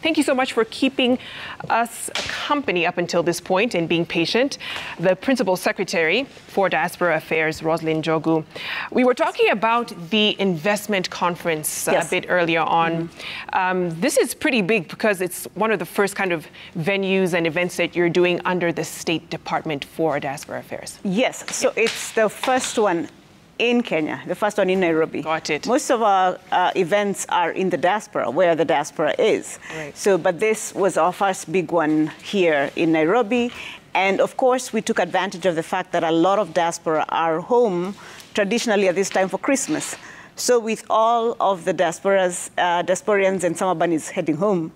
Thank you so much for keeping us company up until this point and being patient. The Principal Secretary for Diaspora Affairs, Roslyn Jogu. We were talking about the investment conference a bit earlier on. This is pretty big because it's one of the first kind of venues and events that you're doing under the State Department for Diaspora Affairs. Yes, so it's the first one in Kenya, the first one in Nairobi. Got it. Most of our events are in the diaspora, where the diaspora is. Right. So, but this was our first big one here in Nairobi. And of course, we took advantage of the fact that a lot of diaspora are home traditionally at this time for Christmas. So with all of the diasporians and summer bunnies heading home,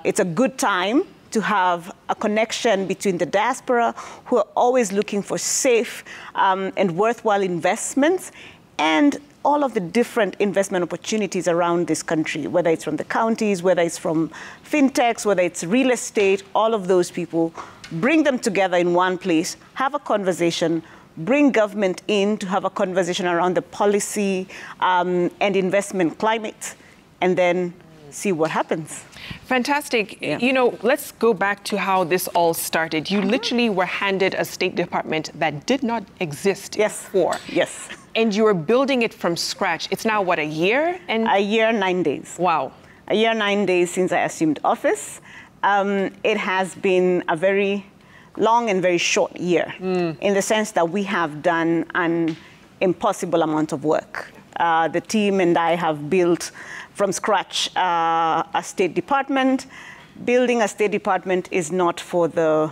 it's a good time to have a connection between the diaspora, who are always looking for safe and worthwhile investments, and all of the different investment opportunities around this country, whether it's from the counties, whether it's from fintechs, whether it's real estate, all of those people, bring them together in one place, have a conversation, bring government in to have a conversation around the policy and investment climate, and then see what happens. Fantastic. Yeah. You know, let's go back to how this all started. You literally were handed a State Department that did not exist before. Yes. And you were building it from scratch. It's now, what, a year? A year, 9 days. Wow. A year, 9 days since I assumed office. It has been a very long and very short year in the sense that we have done an impossible amount of work. The team and I have built from scratch a State Department. Building a State Department is not for the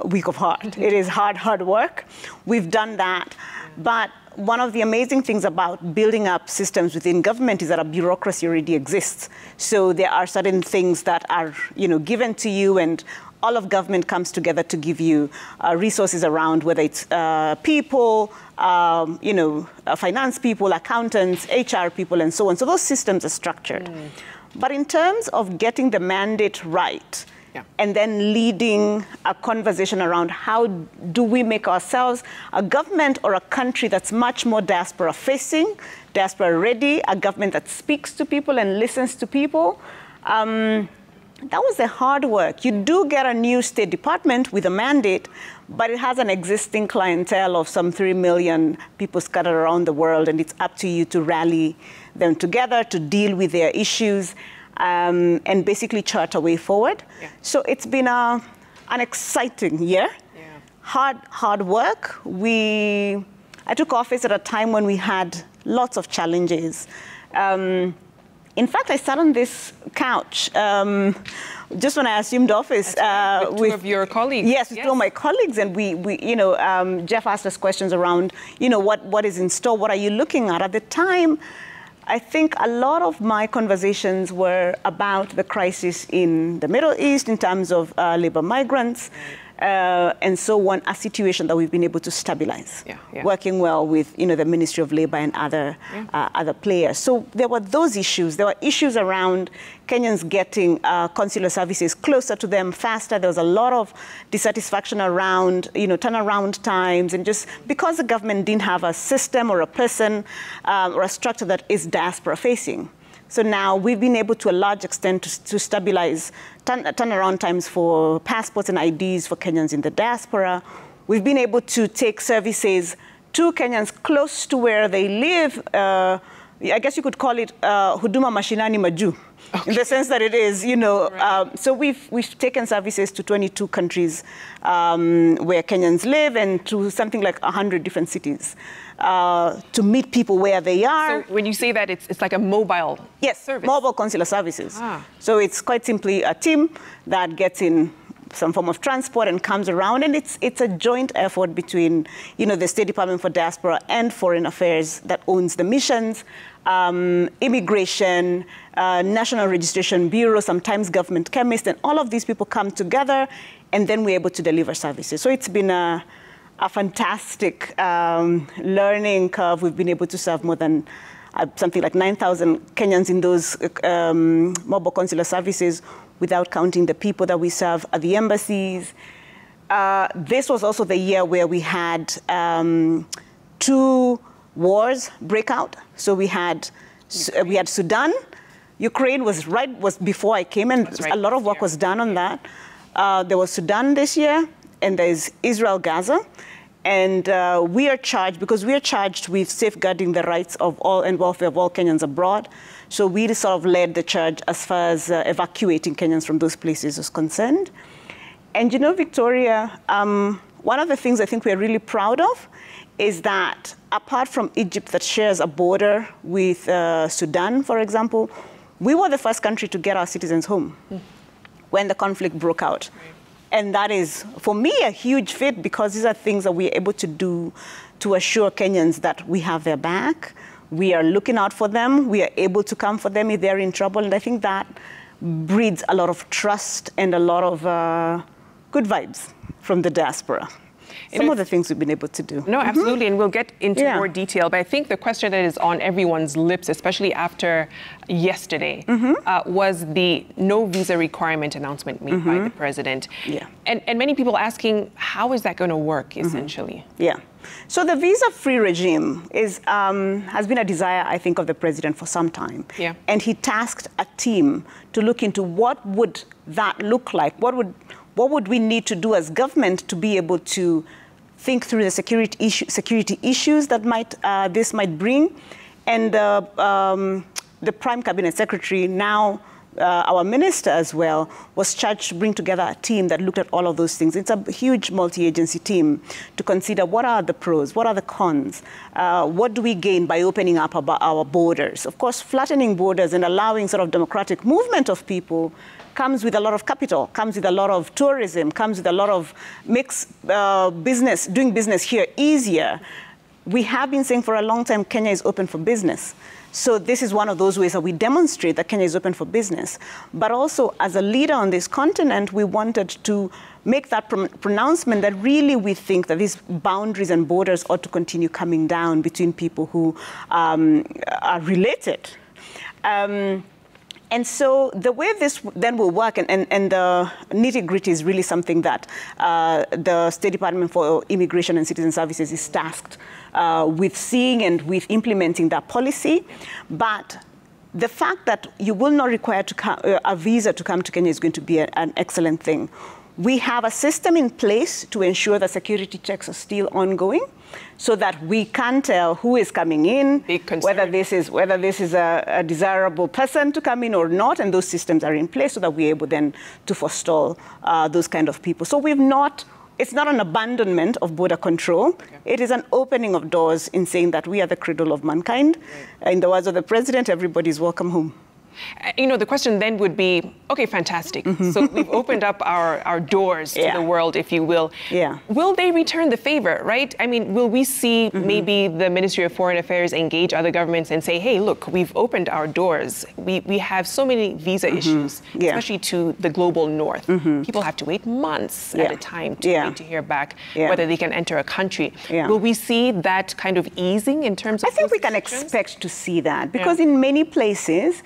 weak of heart. It is hard work. We've done that. But one of the amazing things about building up systems within government is that a bureaucracy already exists. So there are certain things that are, given to you, and all of government comes together to give you resources around, whether it's people, finance people, accountants, HR people, and so on. So those systems are structured. But in terms of getting the mandate right, and then leading a conversation around how do we make ourselves a government or a country that's much more diaspora-facing, diaspora-ready, a government that speaks to people and listens to people, that was the hard work. You do get a new State Department with a mandate, but it has an existing clientele of some 3 million people scattered around the world, and it's up to you to rally them together to deal with their issues and basically chart a way forward. So it's been an exciting year. Hard work. I took office at a time when we had lots of challenges. In fact, I sat on this couch just when I assumed office. With two of your colleagues. Yes, with two of my colleagues. And Jeff asked us questions around, what is in store? What are you looking at? At the time, I think a lot of my conversations were about the crisis in the Middle East in terms of labor migrants. And so on, a situation that we've been able to stabilize, working well with the Ministry of Labor and other players. So there were those issues. There were issues around Kenyans getting consular services closer to them faster. There was a lot of dissatisfaction around turnaround times, and just because the government didn't have a system or a person or a structure that is diaspora facing. So now we've been able to a large extent to stabilize turnaround times for passports and IDs for Kenyans in the diaspora. We've been able to take services to Kenyans close to where they live. I guess you could call it Huduma Mashinani Maju, in the sense that it is, so we've taken services to 22 countries where Kenyans live, and to something like 100 different cities to meet people where they are. So when you say that, it's like a mobile service? Mobile consular services. So it's quite simply a team that gets in some form of transport and comes around, and it's a joint effort between the State Department for Diaspora and Foreign Affairs that owns the missions, immigration, National Registration Bureau, sometimes government chemists, and all of these people come together, and then we're able to deliver services. So it's been a fantastic learning curve. We've been able to serve more than something like 9,000 Kenyans in those mobile consular services, without counting the people that we serve at the embassies. This was also the year where we had 2 wars break out. So we had Sudan, Ukraine was before I came, and right. a lot of work was done on that. There was Sudan this year, and there's Israel, Gaza. And we are charged, because we are charged with safeguarding the rights of all and welfare of all Kenyans abroad. So we sort of led the charge as far as evacuating Kenyans from those places is concerned. And you know, Victoria, one of the things I think we're really proud of is that apart from Egypt that shares a border with Sudan, for example, we were the first country to get our citizens home when the conflict broke out. Right. And that is, for me, a huge feat, because these are things that we're able to do to assure Kenyans that we have their back. We are looking out for them. We are able to come for them if they're in trouble. And I think that breeds a lot of trust and a lot of good vibes from the diaspora. Some of the things we've been able to do. No, absolutely, and we'll get into more detail. But I think the question that is on everyone's lips, especially after yesterday, was the no visa requirement announcement made by the president. Yeah. And many people asking, how is that going to work, essentially? Yeah. So the visa-free regime has been a desire, I think, of the president for some time. Yeah. And he tasked a team to look into what would that look like. What would we need to do as government to be able to think through the security issues that this might bring? And the Prime Cabinet Secretary, now our minister as well, was charged to bring together a team that looked at all of those things. It's a huge multi-agency team to consider what are the pros, what are the cons, what do we gain by opening up our borders. Of course, flattening borders and allowing sort of democratic movement of people comes with a lot of capital, comes with a lot of tourism, comes with a lot of doing business here easier. We have been saying for a long time Kenya is open for business. So this is one of those ways that we demonstrate that Kenya is open for business. But also, as a leader on this continent, we wanted to make that pronouncement that really we think that these boundaries and borders ought to continue coming down between people who are related. And so the way this then will work, and the nitty-gritty is really something that the State Department for Immigration and Citizen Services is tasked with seeing and with implementing that policy. But the fact that you will not require a visa to come to Kenya is going to be an excellent thing. We have a system in place to ensure that security checks are still ongoing, so that we can tell who is coming in, whether this is a desirable person to come in or not, and those systems are in place so that we're able then to forestall those kind of people. So it's not an abandonment of border control. Okay. It is an opening of doors in saying that we are the cradle of mankind. Right. In the words of the president, everybody's welcome home. You know, the question then would be, okay, fantastic. So we've opened up our doors to the world, if you will. Yeah. Will they return the favor, right? I mean, will we see maybe the Ministry of Foreign Affairs engage other governments and say, hey, look, we've opened our doors. We have so many visa issues, especially to the global north. People have to wait months at a time to wait to hear back whether they can enter a country. Will we see that kind of easing in terms of I think we can expect to see that, because in many places,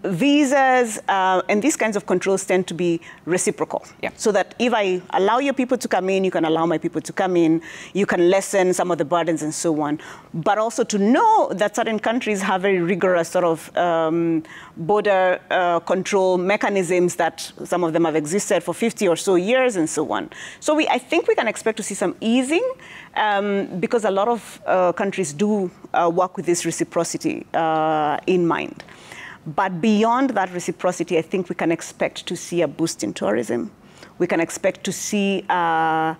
visas and these kinds of controls tend to be reciprocal. Yeah. So that if I allow your people to come in, you can allow my people to come in, you can lessen some of the burdens and so on. But also to know that certain countries have very rigorous sort of border control mechanisms, that some of them have existed for 50 or so years and so on. So I think we can expect to see some easing, because a lot of countries do work with this reciprocity in mind. But beyond that reciprocity, I think we can expect to see a boost in tourism. We can expect to see a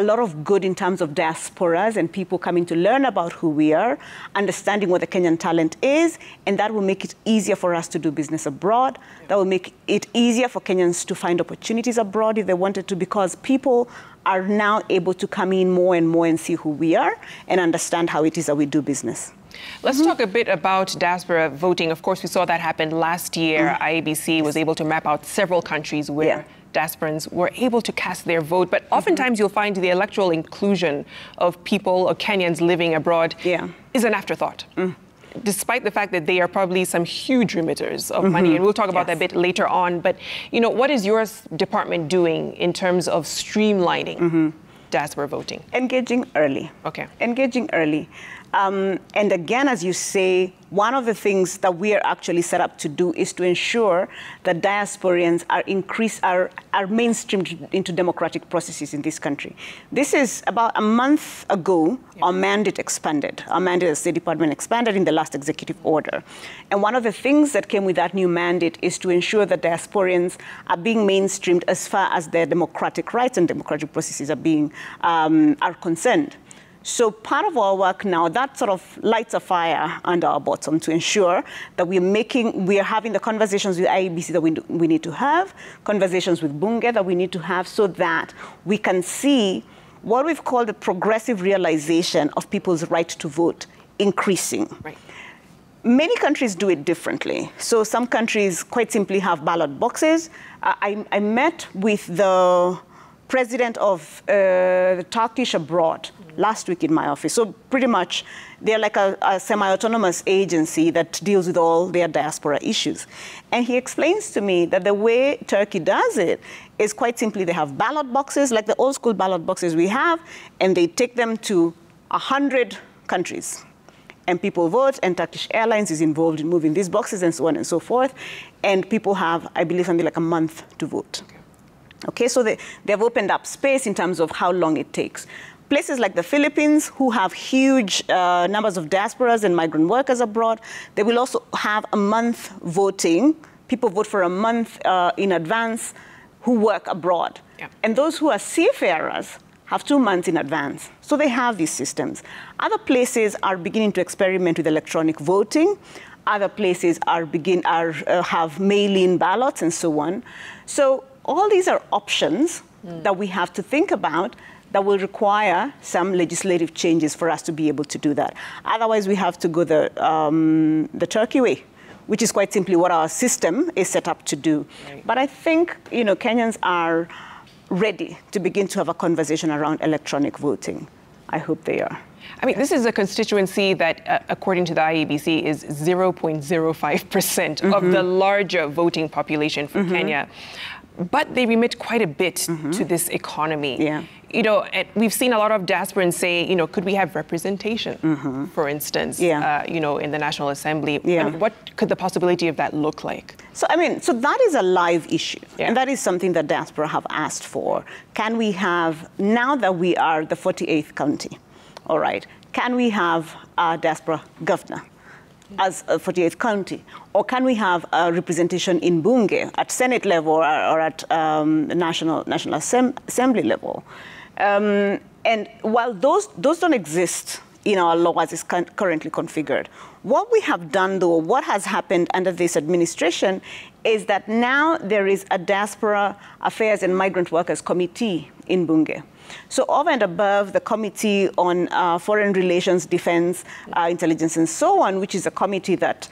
lot of good in terms of diasporas and people coming to learn about who we are, understanding what the Kenyan talent is, and that will make it easier for us to do business abroad. That will make it easier for Kenyans to find opportunities abroad if they wanted to, because people are now able to come in more and more and see who we are and understand how it is that we do business. Let's talk a bit about diaspora voting. Of course, we saw that happen last year. IEBC was able to map out several countries where diasporans were able to cast their vote. But oftentimes you'll find the electoral inclusion of people or Kenyans living abroad is an afterthought. Despite the fact that they are probably some huge remitters of money. And we'll talk about that a bit later on. But, you know, what is your department doing in terms of streamlining diaspora voting? Engaging early. Okay. Engaging early. And again, as you say, one of the things that we are actually set up to do is to ensure that diasporians are mainstreamed into democratic processes in this country. This is about a month ago, our mandate expanded. Our mandate as State Department expanded in the last executive order. And one of the things that came with that new mandate is to ensure that diasporians are being mainstreamed as far as their democratic rights and democratic processes are concerned. So part of our work now, that sort of lights a fire under our bottom to ensure that we are having the conversations with IEBC that we need to have, conversations with Bunge that we need to have, so that we can see what we've called the progressive realization of people's right to vote increasing. Right. Many countries do it differently. So some countries quite simply have ballot boxes. I met with the president of the Turkish abroad last week in my office. So pretty much they're like a semi-autonomous agency that deals with all their diaspora issues. And he explains to me that the way Turkey does it is quite simply they have ballot boxes, like the old school ballot boxes we have, and they take them to 100 countries. And people vote, and Turkish Airlines is involved in moving these boxes and so on and so forth. And people have, I believe, something like a month to vote. Okay, so they've opened up space in terms of how long it takes. Places like the Philippines, who have huge numbers of diasporas and migrant workers abroad, they will also have a month voting. People vote for a month in advance who work abroad. Yeah. And those who are seafarers have 2 months in advance. So they have these systems. Other places are beginning to experiment with electronic voting. Other places have mail-in ballots and so on. So all these are options that we have to think about that will require some legislative changes for us to be able to do that. Otherwise, we have to go the Turkey way, which is quite simply what our system is set up to do. Right. But I think, Kenyans are ready to begin to have a conversation around electronic voting. I hope they are. I mean, this is a constituency that, according to the IEBC, is 0.05% of the larger voting population for Kenya. But they remit quite a bit to this economy. Yeah. We've seen a lot of diasporans say, could we have representation, for instance, in the National Assembly? Yeah. What could the possibility of that look like? So that is a live issue. Yeah. And that is something that diaspora have asked for. Can we have, now that we are the 48th county, all right, can we have a diaspora governor as a 48th county? Or can we have a representation in Bunge at Senate level or at National Assembly level? And while those don't exist in our law as it's currently configured, what we have done, though, what has happened under this administration is that now there is a Diaspora Affairs and Migrant Workers Committee in Bunge. So over and above the Committee on Foreign Relations, Defense, Intelligence, and so on, which is a committee that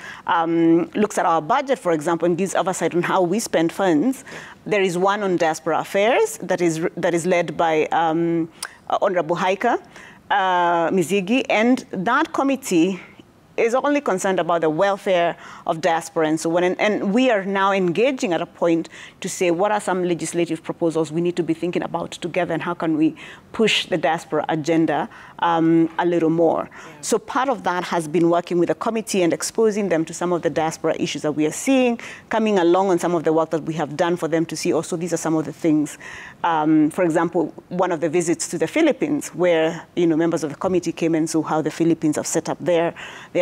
looks at our budget, for example, and gives oversight on how we spend funds, there is one on Diaspora Affairs that is led by Honorable Haika Mizigi, and that committee is only concerned about the welfare of diaspora and so on. And we are now engaging at a point to say, what are some legislative proposals we need to be thinking about together, and how can we push the diaspora agenda a little more? Yeah. So part of that has been working with the committee and exposing them to some of the diaspora issues that we are seeing, coming along on some of the work that we have done for them to see also these are some of the things. For example, one of the visits to the Philippines, where members of the committee came and saw how the Philippines have set up their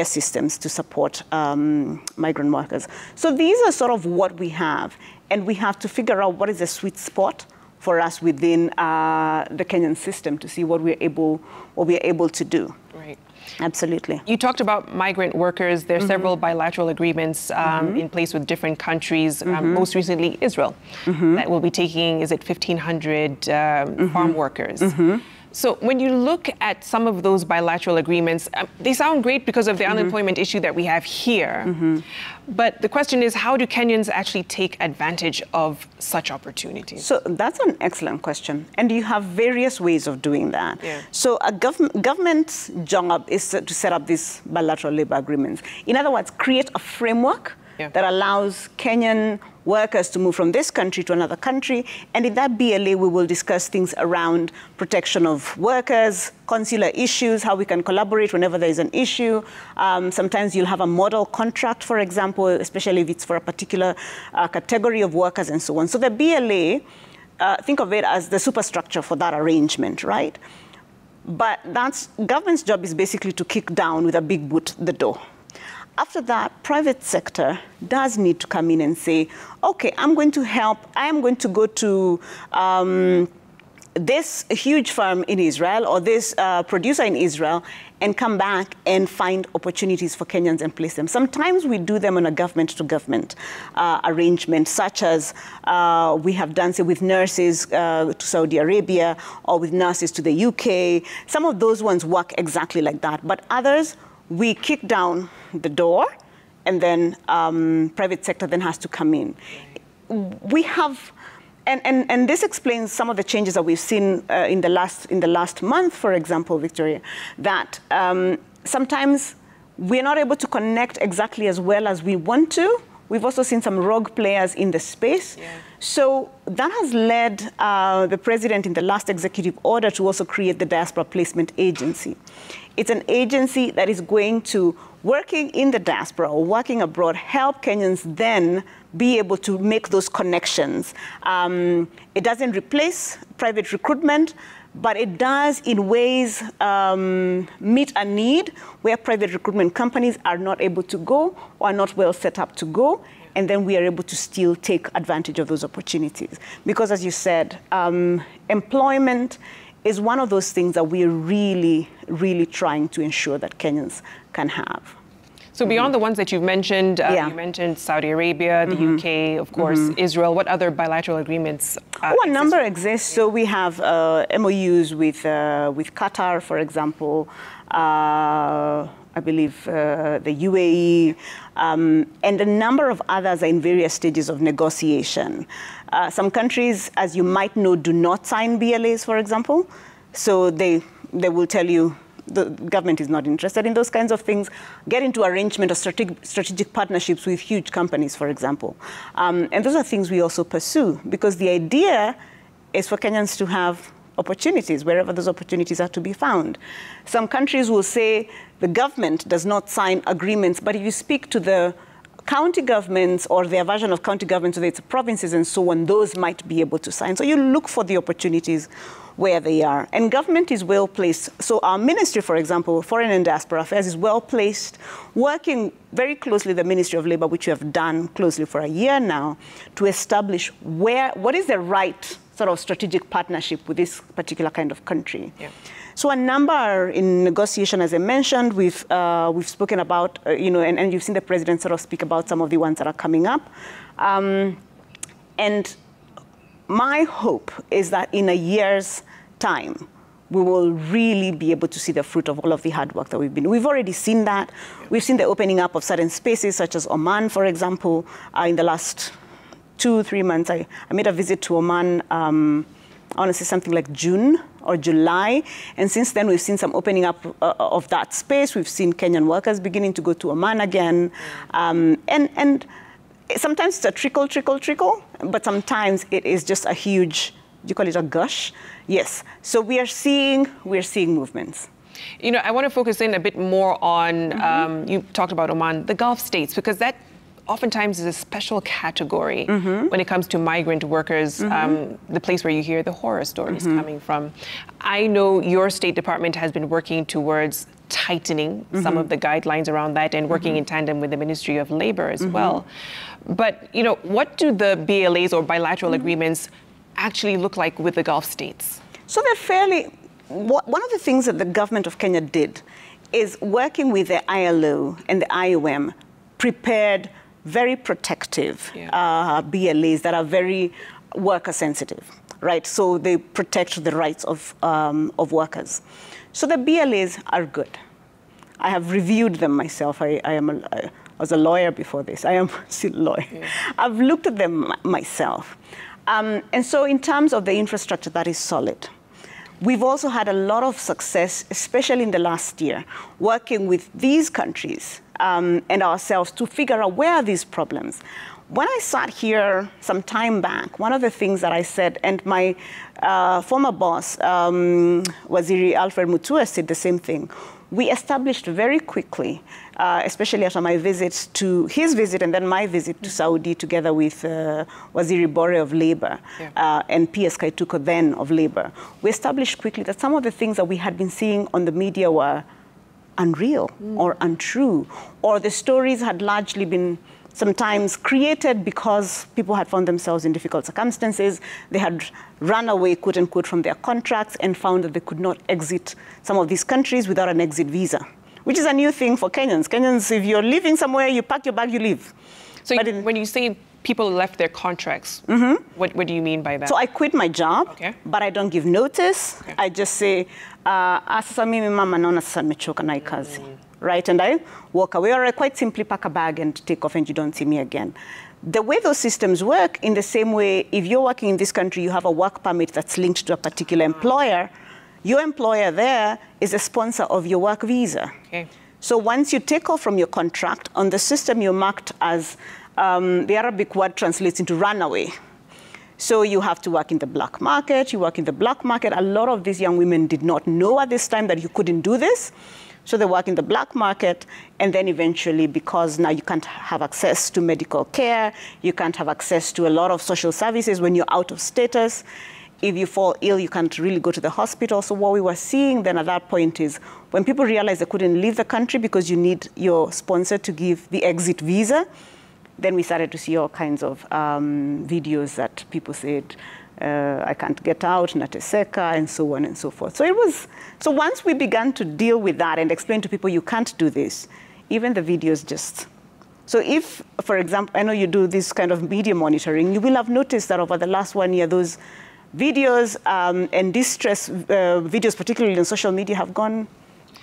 systems to support migrant workers. So these are sort of what we have, and we have to figure out what is the sweet spot for us within the Kenyan system to see what we're able to do. Right. Absolutely. You talked about migrant workers. There are several bilateral agreements in place with different countries, most recently Israel, that will be taking, is it 1,500 farm workers? So when you look at some of those bilateral agreements, they sound great because of the unemployment issue that we have here. But the question is, how do Kenyans actually take advantage of such opportunities? So that's an excellent question. And you have various ways of doing that. Yeah. So a government's job is to set up these bilateral labor agreements. In other words, create a framework that allows Kenyan workers to move from this country to another country. And in that BLA, we will discuss things around protection of workers, consular issues, how we can collaborate whenever there is an issue. Sometimes you'll have a model contract, for example, especially if it's for a particular category of workers and so on. So the BLA, think of it as the superstructure for that arrangement, right? But government's job is basically to kick down with a big boot the door. After that, private sector does need to come in and say, okay, I'm going to help. I am going to go to this huge firm in Israel or this producer in Israel and come back and find opportunities for Kenyans and place them. Sometimes we do them on a government-to-government arrangement, such as we have done, say, with nurses to Saudi Arabia or with nurses to the UK. Some of those ones work exactly like that. But others, we kick down the door, and then private sector then has to come in. We have, and this explains some of the changes that we've seen in the last month, for example, Victoria, that sometimes we're not able to connect exactly as well as we want to. We've also seen some rogue players in the space. Yeah. So that has led the president in the last executive order to also create the Diaspora Placement Agency. It's an agency that is going to, working in the diaspora or working abroad, help Kenyans then be able to make those connections. It doesn't replace private recruitment, but it does in ways meet a need where private recruitment companies are not able to go or are not well set up to go. And then we are able to still take advantage of those opportunities. Because as you said, employment is one of those things that we're really, really trying to ensure that Kenyans can have. So beyond the ones that you've mentioned, you mentioned Saudi Arabia, the UK, of course, Israel. What other bilateral agreements a number exists. So we have MOUs with Qatar, for example, I believe the UAE, and a number of others are in various stages of negotiation. Some countries, as you might know, do not sign BLAs, for example. So they will tell you the government is not interested in those kinds of things. Get into arrangement of strategic partnerships with huge companies, for example. And those are things we also pursue, because the idea is for Kenyans to have opportunities wherever those opportunities are to be found. Some countries will say the government does not sign agreements, but if you speak to the county governments or their version of county governments, whether it's provinces and so on, those might be able to sign. So you look for the opportunities where they are. And government is well placed. So our ministry, for example, Foreign and Diaspora Affairs, is well placed, working very closely with the Ministry of Labor, which we have done closely for a year now, to establish what is the right sort of strategic partnership with this particular kind of country. Yeah. So a number are in negotiation, as I mentioned. We've spoken about, and you've seen the president sort of speak about some of the ones that are coming up. And my hope is that in a year's time, we will really be able to see the fruit of all of the hard work that we've already seen that. We've seen the opening up of certain spaces, such as Oman, for example, in the last 2-3 months. I made a visit to Oman, I want to say something like June or July. And since then, we've seen some opening up of that space. We've seen Kenyan workers beginning to go to Oman again. And sometimes it's a trickle, but sometimes it is just a huge, do you call it a gush? Yes. So we're seeing movements. You know, I want to focus in a bit more on, you talked about Oman, the Gulf states, because that oftentimes is a special category when it comes to migrant workers, the place where you hear the horror stories coming from. I know your State Department has been working towards tightening some of the guidelines around that and working in tandem with the Ministry of Labor as well. But, you know, what do the BLAs or bilateral agreements actually look like with the Gulf states? So they're fairly, one of the things that the government of Kenya did is working with the ILO and the IOM prepared very protective BLAs that are very worker sensitive, right? So they protect the rights of workers. So the BLAs are good. I have reviewed them myself. I was a lawyer before this. I am still a lawyer. Yeah. I've looked at them myself. And so in terms of the infrastructure, that is solid. We've also had a lot of success, especially in the last year, working with these countries and ourselves to figure out where are these problems. When I sat here some time back, one of the things that I said, and my former boss, Waziri Alfred Mutua, said the same thing. We established very quickly, especially after my visit to his visit and then my visit to Saudi together with Waziri Bore of Labor and P.S. Kaituko then of Labor. We established quickly that some of the things that we had been seeing on the media were unreal or untrue, or the stories had largely been sometimes created because people had found themselves in difficult circumstances. They had run away, quote unquote, from their contracts and found that they could not exit some of these countries without an exit visa, which is a new thing for Kenyans. Kenyans, if you're living somewhere, you pack your bag, you leave. So when you say people left their contracts, what do you mean by that? So I quit my job, but I don't give notice. I just say, sasa mimi mama naona sasa nimechoka na hii kazi. Right, and I walk away, or I quite simply pack a bag and take off and you don't see me again. The way those systems work, in the same way, if you're working in this country, you have a work permit that's linked to a particular employer, your employer there is a sponsor of your work visa. Okay. So once you take off from your contract, on the system you're marked as, the Arabic word translates into runaway. So you have to work in the black market, you work in the black market. A lot of these young women did not know at this time that you couldn't do this. So they work in the black market, and then eventually, because now you can't have access to medical care, you can't have access to a lot of social services when you're out of status. If you fall ill, you can't really go to the hospital. So what we were seeing then at that point is when people realized they couldn't leave the country because you need your sponsor to give the exit visa, then we started to see all kinds of videos that people said, I can't get out, nateseka, and so on and so forth. So once we began to deal with that and explain to people you can't do this, even the videos just. So if, for example, I know you do this kind of media monitoring, you will have noticed that over the last 1 year, those videos and distress videos, particularly on social media, have gone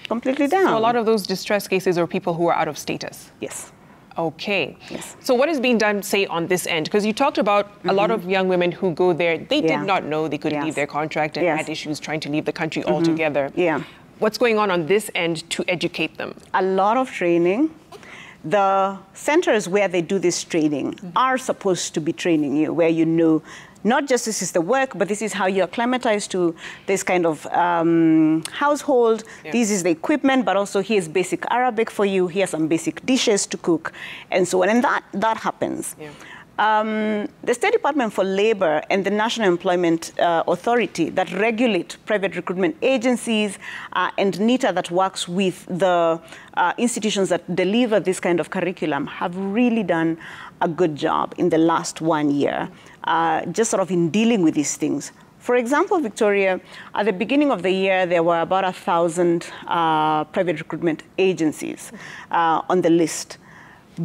completely down. So a lot of those distress cases are people who are out of status? Yes. Okay. Yes. So what is being done, say, on this end? Because you talked about a lot of young women who go there, they did not know they could leave their contract and had issues trying to leave the country altogether. Yeah. What's going on this end to educate them? A lot of training. The centers where they do this training are supposed to be training you, where you know not just this is the work, but this is how you're acclimatized to this kind of household. This is the equipment, but also here's basic Arabic for you. Here's some basic dishes to cook, and so on. And that happens. The State Department for Labor and the National Employment Authority that regulate private recruitment agencies and NITA that works with the institutions that deliver this kind of curriculum have really done a good job in the last 1 year, just sort of in dealing with these things. For example, Victoria, at the beginning of the year, there were about 1,000 private recruitment agencies on the list.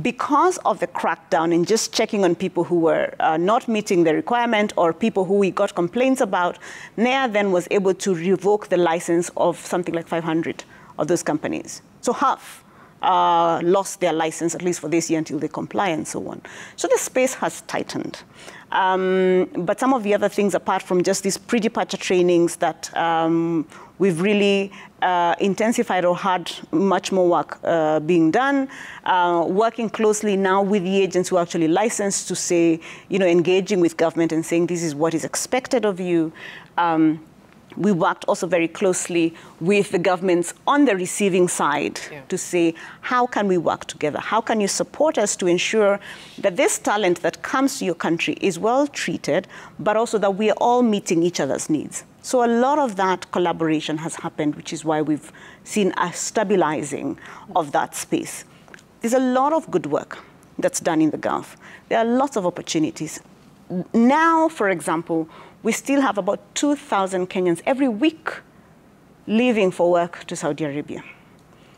Because of the crackdown and just checking on people who were not meeting the requirement or people who we got complaints about, NEA then was able to revoke the license of something like 500 of those companies. So half lost their license, at least for this year, until they comply and so on. So the space has tightened. But some of the other things, apart from just these pre-departure trainings that we've really intensified or had much more work being done, working closely now with the agents who are actually licensed to say, engaging with government and saying this is what is expected of you. We worked also very closely with the governments on the receiving side to say, how can we work together? How can you support us to ensure that this talent that comes to your country is well treated, but also that we are all meeting each other's needs? So a lot of that collaboration has happened, which is why we've seen a stabilizing of that space. There's a lot of good work that's done in the Gulf. There are lots of opportunities. Now, for example, we still have about 2,000 Kenyans every week leaving for work to Saudi Arabia.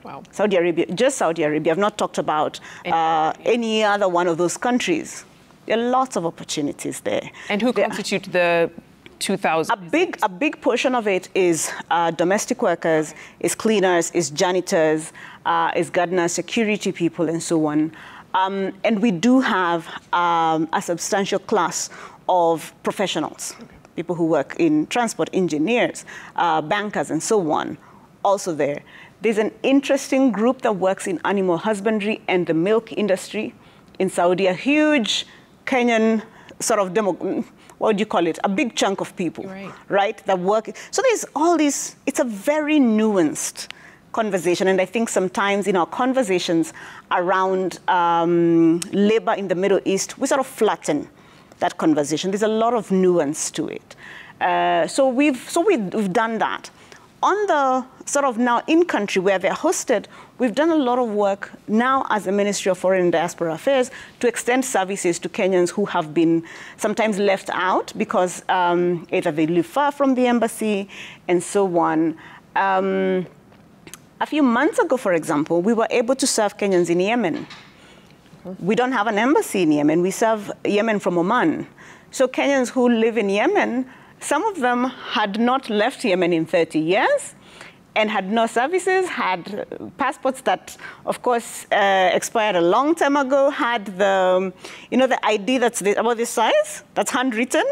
Wow. Saudi Arabia, just Saudi Arabia. I've not talked about any other one of those countries. There are lots of opportunities there. And who constitute the 2,000? A big portion of it is domestic workers, is cleaners, is janitors, is gardeners, security people, and so on. And we do have a substantial class of professionals, people who work in transport, engineers, bankers, and so on, also there. There's an interesting group that works in animal husbandry and the milk industry in Saudi, a huge Kenyan sort of what do you call it? A big chunk of people, right? That work. So there's all these, it's a very nuanced conversation. And I think sometimes in our conversations around labor in the Middle East, we sort of flatten that conversation. There's a lot of nuance to it. So we've done that. On the sort of now in-country where they're hosted, we've done a lot of work now as a Ministry of Foreign and Diaspora Affairs to extend services to Kenyans who have been sometimes left out because either they live far from the embassy and so on. A few months ago, for example, we were able to serve Kenyans in Yemen. We don't have an embassy in Yemen. We serve Yemen from Oman. So Kenyans who live in Yemen, some of them had not left Yemen in 30 years and had no services, had passports that, of course, expired a long time ago, had the, the ID that's about this size, that's handwritten,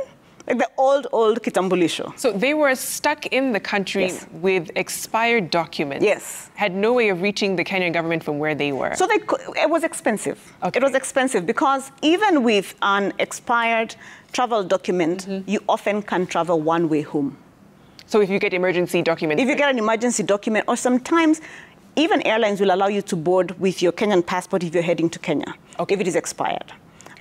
like the old Kitambulisho. So they were stuck in the country with expired documents. Yes. Had no way of reaching the Kenyan government from where they were. So it was expensive. Okay. It was expensive because even with an expired travel document, you often can travel one way home. So if you get emergency documents? If you get an emergency document, or sometimes even airlines will allow you to board with your Kenyan passport if you're heading to Kenya, if it is expired,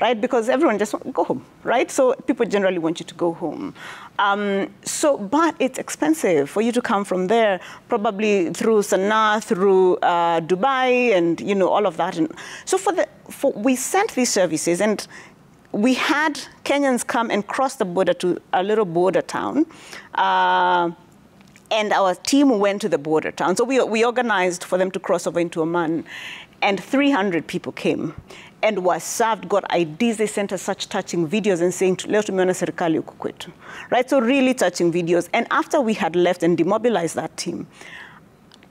right? Because everyone just wants to go home, right? So people generally want you to go home. But it's expensive for you to come from there, probably through Sanaa, through Dubai, and all of that. And so we sent these services, and we had Kenyans come and cross the border to a little border town, and our team went to the border town. So we organized for them to cross over into Oman, and 300 people came and were served, got IDs. They sent us such touching videos and saying, leo tumeona serikali huku kwetu, right? So really touching videos. And after we had left and demobilized that team,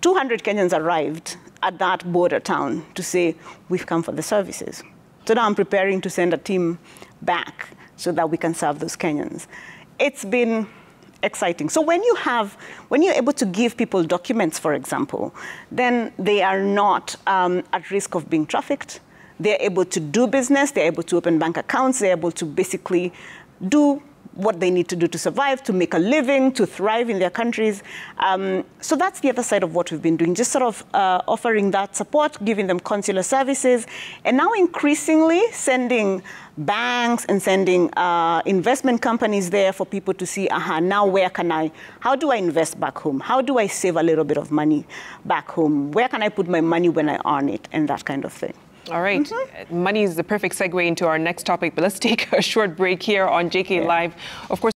200 Kenyans arrived at that border town to say, we've come for the services. So now I'm preparing to send a team back so that we can serve those Kenyans. It's been exciting. So when you're able to give people documents, for example, then they are not at risk of being trafficked. They're able to do business. They're able to open bank accounts. They're able to basically do what they need to do to survive, to make a living, to thrive in their countries. So that's the other side of what we've been doing, just sort of offering that support, giving them consular services, and now increasingly sending banks and sending investment companies there for people to see, now how do I invest back home? How do I save a little bit of money back home? Where can I put my money when I earn it, and that kind of thing. All right. Money is the perfect segue into our next topic, but let's take a short break here on JK Live. Of course,